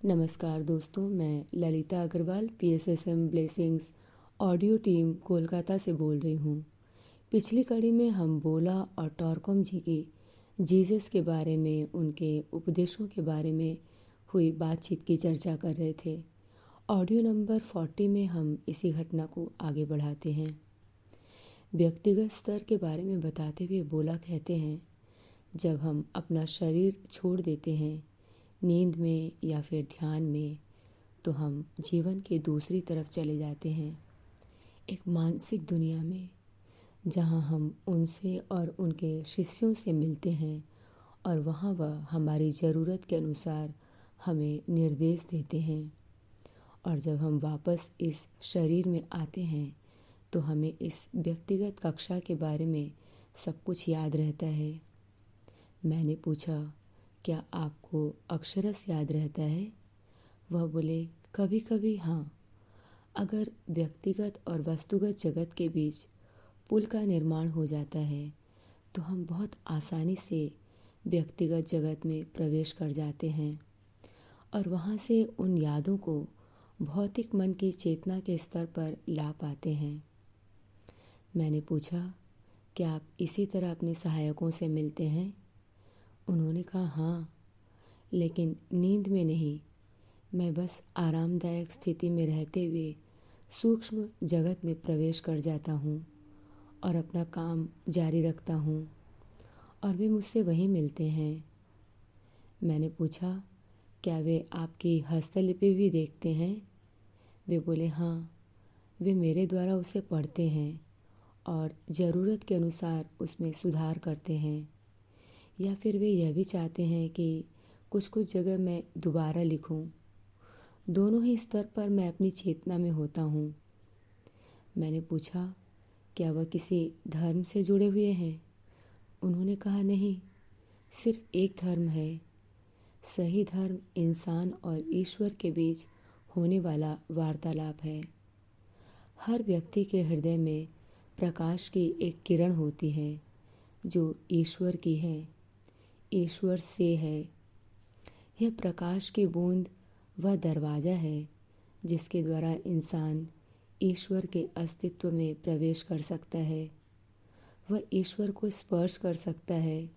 नमस्कार दोस्तों, मैं Lalita Agarwal PSSM blessings audio team Kolkata से बोल रही हूँ। पिछली कड़ी में हम बोला और टॉरकॉम जी की जीसस के बारे में, उनके उपदेशों के बारे में हुई बातचीत की चर्चा कर रहे थे। ऑडियो नंबर 40 में हम इसी घटना को आगे बढ़ाते हैं। व्यक्तिगत स्तर के बारे में बताते हुए बोला कहते हैं, जब हम अपना शरीर छोड़ देते हैं नींद में या फिर ध्यान में, तो हम जीवन के दूसरी तरफ चले जाते हैं, एक मानसिक दुनिया में, जहां हम उनसे और उनके शिष्यों से मिलते हैं और वहां वह हमारी ज़रूरत के अनुसार हमें निर्देश देते हैं। और जब हम वापस इस शरीर में आते हैं तो हमें इस व्यक्तिगत कक्षा के बारे में सब कुछ याद रहता है। मैंने पूछा, क्या आपको अक्षरश याद रहता है? वह बोले, कभी कभी हाँ। अगर व्यक्तिगत और वस्तुगत जगत के बीच पुल का निर्माण हो जाता है तो हम बहुत आसानी से व्यक्तिगत जगत में प्रवेश कर जाते हैं और वहाँ से उन यादों को भौतिक मन की चेतना के स्तर पर ला पाते हैं। मैंने पूछा, क्या आप इसी तरह अपने सहायकों से मिलते हैं? उन्होंने कहा, हाँ, लेकिन नींद में नहीं। मैं बस आरामदायक स्थिति में रहते हुए सूक्ष्म जगत में प्रवेश कर जाता हूँ और अपना काम जारी रखता हूँ और वे मुझसे वहीं मिलते हैं। मैंने पूछा, क्या वे आपकी हस्तलिपि भी देखते हैं? वे बोले, हाँ, वे मेरे द्वारा उसे पढ़ते हैं और ज़रूरत के अनुसार उसमें सुधार करते हैं, या फिर वे यह भी चाहते हैं कि कुछ कुछ जगह मैं दोबारा लिखूं। दोनों ही स्तर पर मैं अपनी चेतना में होता हूँ। मैंने पूछा, क्या वह किसी धर्म से जुड़े हुए हैं? उन्होंने कहा, नहीं, सिर्फ एक धर्म है। सही धर्म इंसान और ईश्वर के बीच होने वाला वार्तालाप है। हर व्यक्ति के हृदय में प्रकाश की एक किरण होती है जो ईश्वर की है, ईश्वर से है। यह प्रकाश की बूंद वह दरवाज़ा है जिसके द्वारा इंसान ईश्वर के अस्तित्व में प्रवेश कर सकता है, वह ईश्वर को स्पर्श कर सकता है।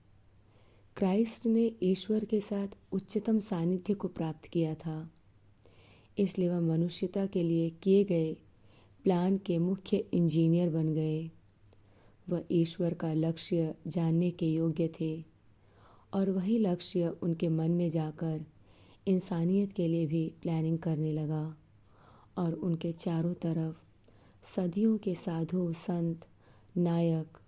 क्राइस्ट ने ईश्वर के साथ उच्चतम सानिध्य को प्राप्त किया था, इसलिए वह मनुष्यता के लिए किए गए प्लान के मुख्य इंजीनियर बन गए। वह ईश्वर का लक्ष्य जानने के योग्य थे और वही लक्ष्य उनके मन में जाकर इंसानियत के लिए भी प्लानिंग करने लगा। और उनके चारों तरफ सदियों के साधु, संत, नायक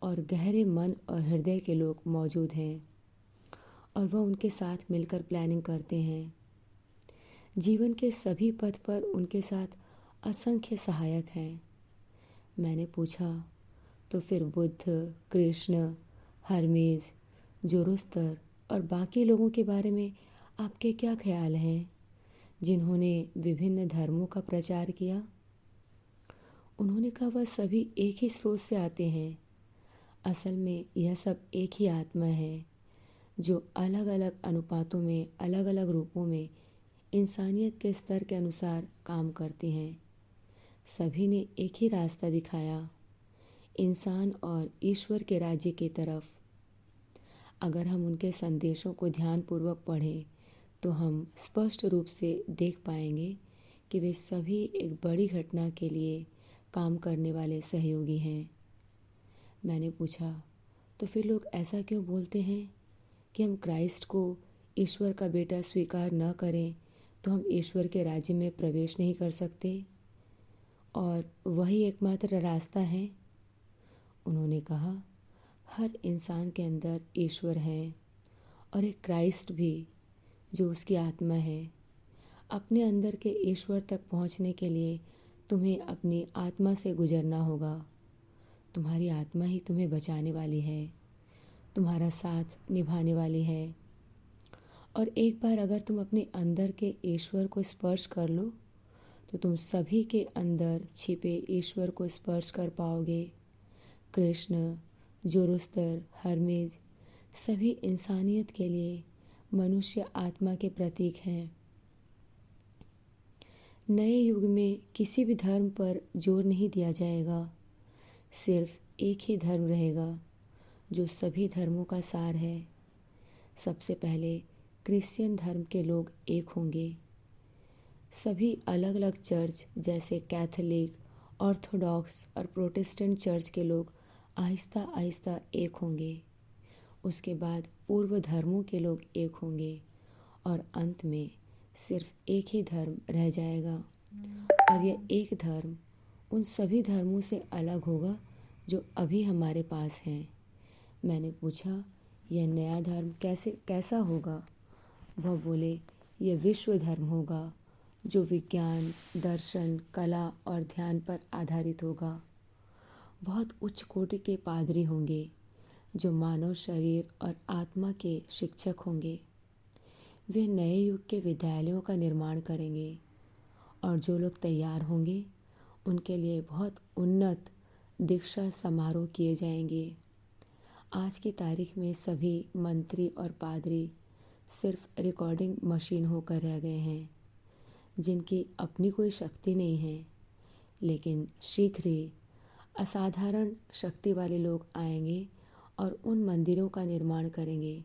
और गहरे मन और हृदय के लोग मौजूद हैं और वह उनके साथ मिलकर प्लानिंग करते हैं। जीवन के सभी पथ पर उनके साथ असंख्य सहायक हैं। मैंने पूछा, तो फिर बुद्ध, कृष्ण, हर्मेस, जोरोस्तर और बाकी लोगों के बारे में आपके क्या ख्याल हैं, जिन्होंने विभिन्न धर्मों का प्रचार किया? उन्होंने कहा, वह सभी एक ही स्रोत से आते हैं। असल में यह सब एक ही आत्मा है जो अलग अलग अनुपातों में, अलग अलग रूपों में इंसानियत के स्तर के अनुसार काम करती हैं। सभी ने एक ही रास्ता दिखाया, इंसान और ईश्वर के राज्य की तरफ। अगर हम उनके संदेशों को ध्यानपूर्वक पढ़ें तो हम स्पष्ट रूप से देख पाएंगे कि वे सभी एक बड़ी घटना के लिए काम करने वाले सहयोगी हैं। मैंने पूछा, तो फिर लोग ऐसा क्यों बोलते हैं कि हम क्राइस्ट को ईश्वर का बेटा स्वीकार न करें तो हम ईश्वर के राज्य में प्रवेश नहीं कर सकते और वही एकमात्र रास्ता है? उन्होंने कहा, हर इंसान के अंदर ईश्वर है और एक क्राइस्ट भी जो उसकी आत्मा है। अपने अंदर के ईश्वर तक पहुंचने के लिए तुम्हें अपनी आत्मा से गुजरना होगा। तुम्हारी आत्मा ही तुम्हें बचाने वाली है, तुम्हारा साथ निभाने वाली है। और एक बार अगर तुम अपने अंदर के ईश्वर को स्पर्श कर लो तो तुम सभी के अंदर छिपे ईश्वर को स्पर्श कर पाओगे। कृष्ण, जोरोस्तर, हर्मेस सभी इंसानियत के लिए मनुष्य आत्मा के प्रतीक हैं। नए युग में किसी भी धर्म पर जोर नहीं दिया जाएगा। सिर्फ एक ही धर्म रहेगा जो सभी धर्मों का सार है। सबसे पहले क्रिश्चियन धर्म के लोग एक होंगे। सभी अलग अलग चर्च जैसे कैथोलिक, ऑर्थोडॉक्स और प्रोटेस्टेंट चर्च के लोग आहिस्ता आहिस्ता एक होंगे। उसके बाद पूर्व धर्मों के लोग एक होंगे और अंत में सिर्फ एक ही धर्म रह जाएगा। और यह एक धर्म उन सभी धर्मों से अलग होगा जो अभी हमारे पास हैं। मैंने पूछा, यह नया धर्म कैसा होगा? वह बोले, यह विश्व धर्म होगा जो विज्ञान, दर्शन, कला और ध्यान पर आधारित होगा। बहुत उच्च कोटि के पादरी होंगे जो मानव शरीर और आत्मा के शिक्षक होंगे। वे नए युग के विद्यालयों का निर्माण करेंगे और जो लोग तैयार होंगे उनके लिए बहुत उन्नत दीक्षा समारोह किए जाएंगे। आज की तारीख में सभी मंत्री और पादरी सिर्फ रिकॉर्डिंग मशीन होकर रह गए हैं, जिनकी अपनी कोई शक्ति नहीं है। लेकिन शीघ्र ही असाधारण शक्ति वाले लोग आएंगे और उन मंदिरों का निर्माण करेंगे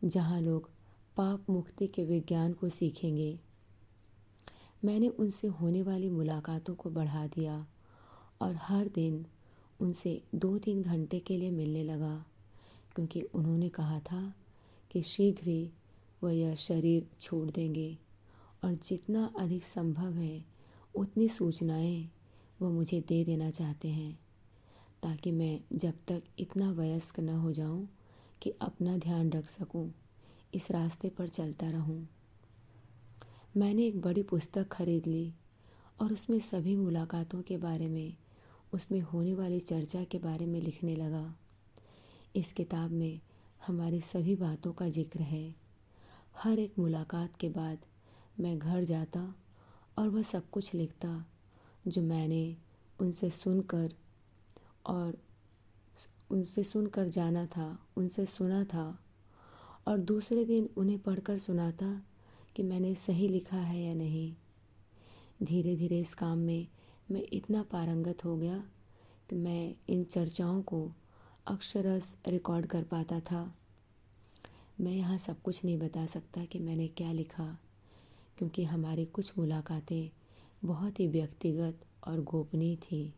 जहां लोग पाप मुक्ति के विज्ञान को सीखेंगे। मैंने उनसे होने वाली मुलाकातों को बढ़ा दिया और हर दिन उनसे 2-3 घंटे के लिए मिलने लगा, क्योंकि उन्होंने कहा था कि शीघ्र ही वह यह शरीर छोड़ देंगे और जितना अधिक संभव है उतनी सूचनाएं वह मुझे दे देना चाहते हैं, ताकि मैं जब तक इतना वयस्क न हो जाऊं कि अपना ध्यान रख सकूं, इस रास्ते पर चलता रहूं। मैंने एक बड़ी पुस्तक खरीद ली और उसमें सभी मुलाकातों के बारे में, उसमें होने वाली चर्चा के बारे में लिखने लगा। इस किताब में हमारी सभी बातों का जिक्र है। हर एक मुलाकात के बाद मैं घर जाता और वह सब कुछ लिखता जो मैंने उनसे सुनकर जाना था, उनसे सुना था, और दूसरे दिन उन्हें पढ़कर सुनाता कि मैंने सही लिखा है या नहीं। धीरे धीरे इस काम में मैं इतना पारंगत हो गया कि मैं इन चर्चाओं को अक्षरश रिकॉर्ड कर पाता था। मैं यहाँ सब कुछ नहीं बता सकता कि मैंने क्या लिखा, क्योंकि हमारी कुछ मुलाकातें बहुत ही व्यक्तिगत और गोपनीय थी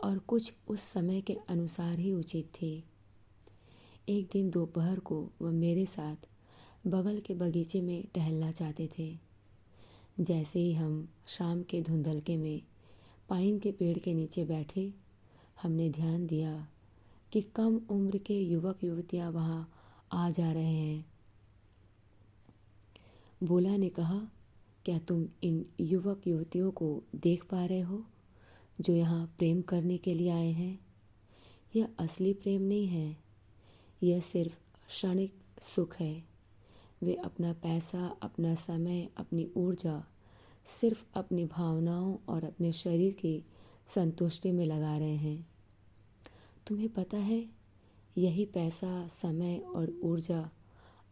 और कुछ उस समय के अनुसार ही उचित थी। एक दिन दोपहर को वह मेरे साथ बगल के बगीचे में टहलना चाहते थे। जैसे ही हम शाम के धुंधलके में पाइन के पेड़ के नीचे बैठे, हमने ध्यान दिया कि कम उम्र के युवक युवतियां वहाँ आ जा रहे हैं। बोला ने कहा, क्या तुम इन युवक युवतियों को देख पा रहे हो जो यहाँ प्रेम करने के लिए आए हैं? यह असली प्रेम नहीं है, यह सिर्फ क्षणिक सुख है। वे अपना पैसा, अपना समय, अपनी ऊर्जा सिर्फ अपनी भावनाओं और अपने शरीर की संतुष्टि में लगा रहे हैं। तुम्हें पता है, यही पैसा, समय और ऊर्जा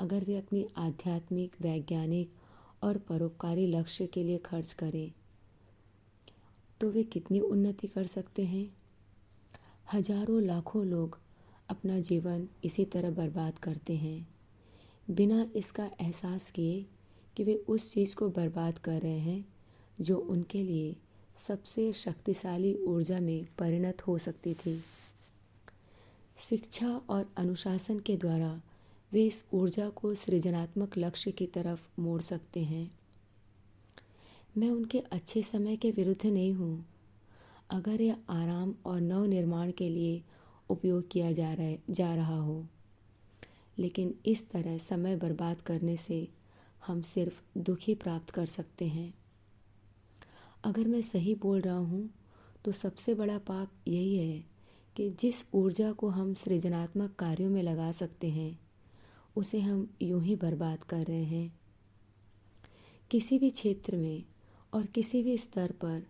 अगर वे अपनी आध्यात्मिक, वैज्ञानिक और परोपकारी लक्ष्य के लिए खर्च करें तो वे कितनी उन्नति कर सकते हैं। हजारों लाखों लोग अपना जीवन इसी तरह बर्बाद करते हैं, बिना इसका एहसास किए कि वे उस चीज़ को बर्बाद कर रहे हैं जो उनके लिए सबसे शक्तिशाली ऊर्जा में परिणत हो सकती थी। शिक्षा और अनुशासन के द्वारा वे इस ऊर्जा को सृजनात्मक लक्ष्य की तरफ मोड़ सकते हैं। मैं उनके अच्छे समय के विरुद्ध नहीं हूँ, अगर यह आराम और नव निर्माण के लिए उपयोग किया जा रहा हो। लेकिन इस तरह समय बर्बाद करने से हम सिर्फ दुख ही प्राप्त कर सकते हैं। अगर मैं सही बोल रहा हूँ तो सबसे बड़ा पाप यही है कि जिस ऊर्जा को हम सृजनात्मक कार्यों में लगा सकते हैं उसे हम यूं ही बर्बाद कर रहे हैं। किसी भी क्षेत्र में और किसी भी स्तर पर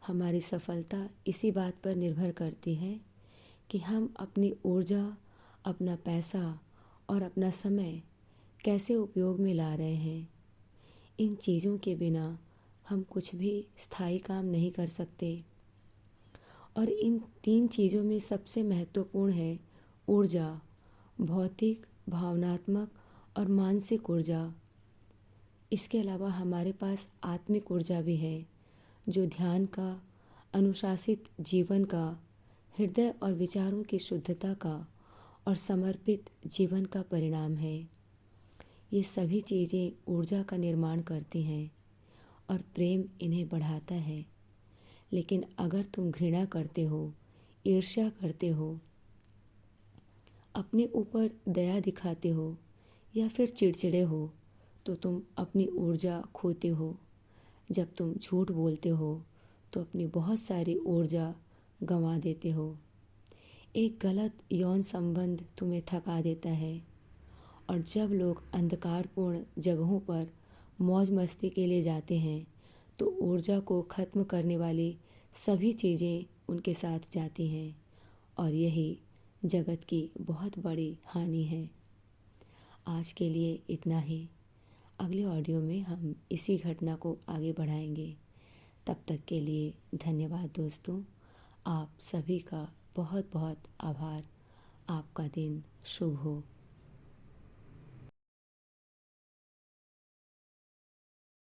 हमारी सफलता इसी बात पर निर्भर करती है कि हम अपनी ऊर्जा, अपना पैसा और अपना समय कैसे उपयोग में ला रहे हैं। इन चीज़ों के बिना हम कुछ भी स्थायी काम नहीं कर सकते। और इन 3 चीज़ों में सबसे महत्वपूर्ण है ऊर्जा, भौतिक, भावनात्मक और मानसिक ऊर्जा। इसके अलावा हमारे पास आत्मिक ऊर्जा भी है, जो ध्यान का, अनुशासित जीवन का, हृदय और विचारों की शुद्धता का और समर्पित जीवन का परिणाम है। ये सभी चीज़ें ऊर्जा का निर्माण करती हैं और प्रेम इन्हें बढ़ाता है। लेकिन अगर तुम घृणा करते हो, ईर्ष्या करते हो, अपने ऊपर दया दिखाते हो या फिर चिड़चिड़े हो, तो तुम अपनी ऊर्जा खोते हो। जब तुम झूठ बोलते हो तो अपनी बहुत सारी ऊर्जा गंवा देते हो। एक गलत यौन संबंध तुम्हें थका देता है। और जब लोग अंधकारपूर्ण जगहों पर मौज मस्ती के लिए जाते हैं तो ऊर्जा को ख़त्म करने वाली सभी चीज़ें उनके साथ जाती हैं, और यही जगत की बहुत बड़ी हानि है। आज के लिए इतना ही। अगले ऑडियो में हम इसी घटना को आगे बढ़ाएंगे। तब तक के लिए धन्यवाद दोस्तों। आप सभी का बहुत बहुत आभार। आपका दिन शुभ हो।